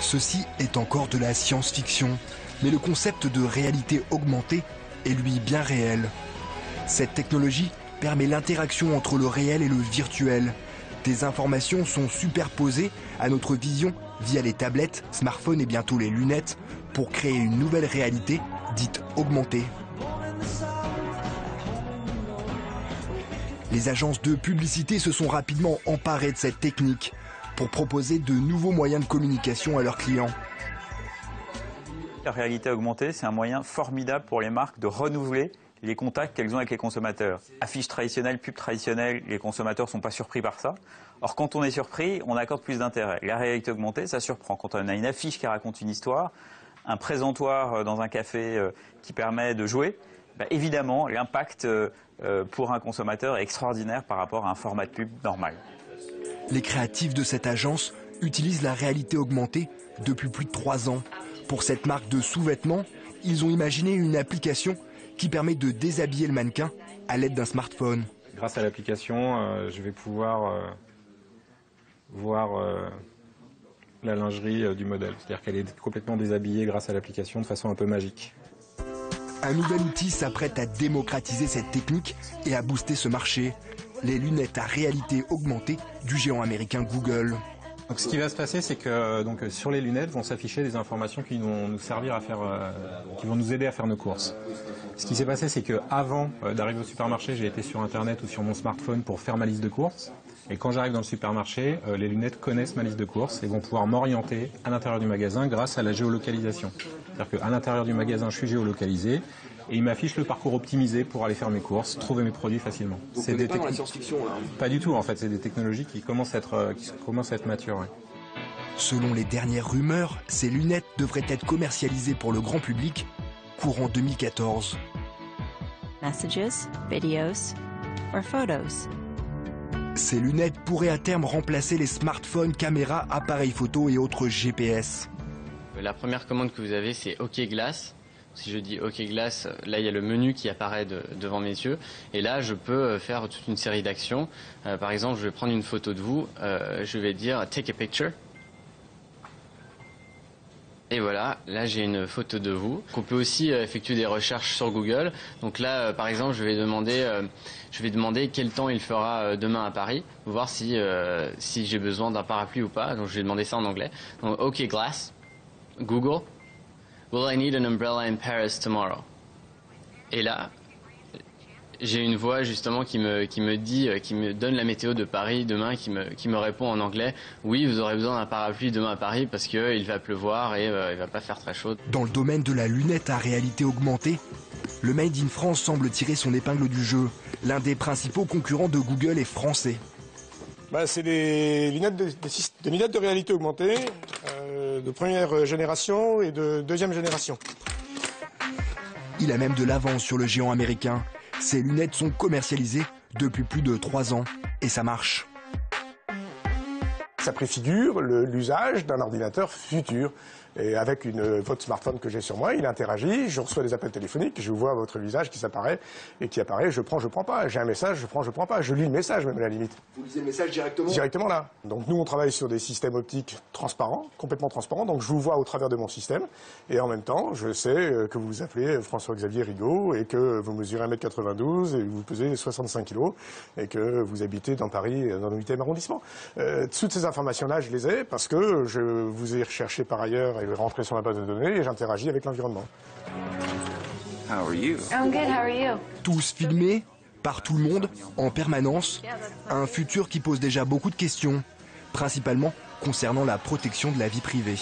Ceci est encore de la science-fiction, mais le concept de réalité augmentée est lui bien réel. Cette technologie permet l'interaction entre le réel et le virtuel. Des informations sont superposées à notre vision via les tablettes, smartphones et bientôt les lunettes pour créer une nouvelle réalité dite augmentée. Les agences de publicité se sont rapidement emparées de cette technique pour proposer de nouveaux moyens de communication à leurs clients. La réalité augmentée, c'est un moyen formidable pour les marques de renouveler les contacts qu'elles ont avec les consommateurs. Affiches traditionnelles, pubs traditionnelles, les consommateurs ne sont pas surpris par ça. Or, quand on est surpris, on accorde plus d'intérêt. La réalité augmentée, ça surprend. Quand on a une affiche qui raconte une histoire, un présentoir dans un café qui permet de jouer, évidemment, l'impact pour un consommateur est extraordinaire par rapport à un format de pub normal. Les créatifs de cette agence utilisent la réalité augmentée depuis plus de 3 ans. Pour cette marque de sous-vêtements, ils ont imaginé une application qui permet de déshabiller le mannequin à l'aide d'un smartphone. Grâce à l'application, je vais pouvoir voir la lingerie du modèle. C'est-à-dire qu'elle est complètement déshabillée grâce à l'application de façon un peu magique. Un nouvel outil s'apprête à démocratiser cette technique et à booster ce marché. Les lunettes à réalité augmentée du géant américain Google. Donc, ce qui va se passer, c'est que sur les lunettes vont s'afficher des informations qui vont nous servir à faire, qui vont nous aider à faire nos courses. Ce qui s'est passé, c'est qu'avant d'arriver au supermarché, j'ai été sur Internet ou sur mon smartphone pour faire ma liste de courses. Et quand j'arrive dans le supermarché, les lunettes connaissent ma liste de courses et vont pouvoir m'orienter à l'intérieur du magasin grâce à la géolocalisation. C'est-à-dire qu'à l'intérieur du magasin, je suis géolocalisé et il m'affiche le parcours optimisé pour aller faire mes courses, trouver mes produits facilement. Donc on n'est pas dans la science-fiction là. Pas du tout, en fait, c'est des technologies qui commencent à être matures. Ouais. Selon les dernières rumeurs, ces lunettes devraient être commercialisées pour le grand public courant 2014. Messages, videos or photos. Ces lunettes pourraient à terme remplacer les smartphones, caméras, appareils photo et autres GPS. La première commande que vous avez, c'est OK Glass. Si je dis OK Glass, là il y a le menu qui apparaît devant mes yeux. Et là, je peux faire toute une série d'actions. Par exemple, je vais prendre une photo de vous. Je vais dire Take a picture. Et voilà, là j'ai une photo de vous. On peut aussi effectuer des recherches sur Google. Donc là, par exemple, je vais demander quel temps il fera demain à Paris, pour voir si j'ai besoin d'un parapluie ou pas. Donc je vais demander ça en anglais. Donc OK Glass, Google, will I need an umbrella in Paris tomorrow? Et là, j'ai une voix justement qui me donne la météo de Paris demain, qui me répond en anglais. Oui, vous aurez besoin d'un parapluie demain à Paris parce qu'il va pleuvoir et il va pas faire très chaud. Dans le domaine de la lunette à réalité augmentée, le Made in France semble tirer son épingle du jeu. L'un des principaux concurrents de Google est français. C'est des lunettes de réalité augmentée de première génération et de deuxième génération. Il a même de l'avance sur le géant américain. Ces lunettes sont commercialisées depuis plus de 3 ans et ça marche. Ça préfigure l'usage d'un ordinateur futur. Et avec votre smartphone que j'ai sur moi, il interagit, je reçois des appels téléphoniques, je vois votre visage qui s'apparaît et qui apparaît, je prends pas. J'ai un message, je prends pas. Je lis le message même à la limite. Vous lisez le message directement? Directement là. Donc nous on travaille sur des systèmes optiques transparents, complètement transparents, donc je vous vois au travers de mon système et en même temps je sais que vous vous appelez François-Xavier Rigaud et que vous mesurez 1m92 et que vous pesez 65 kg et que vous habitez dans Paris, dans le 8e arrondissement. Toutes ces informations-là je les ai parce que je vous ai recherché par ailleurs et rentrer sur ma base de données et j'interagis avec l'environnement. How are you? I'm good, how are you? Tous filmés, par tout le monde, en permanence. Un futur qui pose déjà beaucoup de questions, principalement concernant la protection de la vie privée.